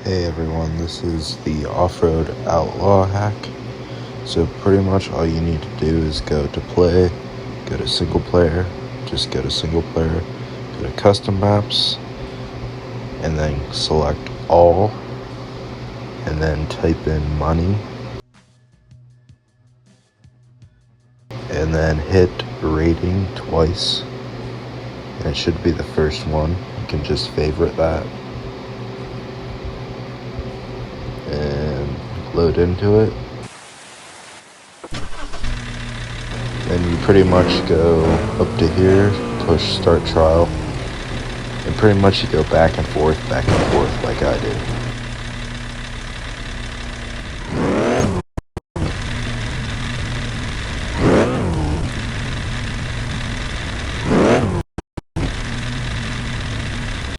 Hey everyone, this is the Offroad Outlaw hack. So pretty much all you need to do is go to play, go to single player, just go to single player, go to custom maps, and then select all, and then type in money, and then hit rating twice, and it should be the first one. You can just favorite that and load into it. Then you pretty much go up to here, push start trial, and pretty much you go back and forth like I did.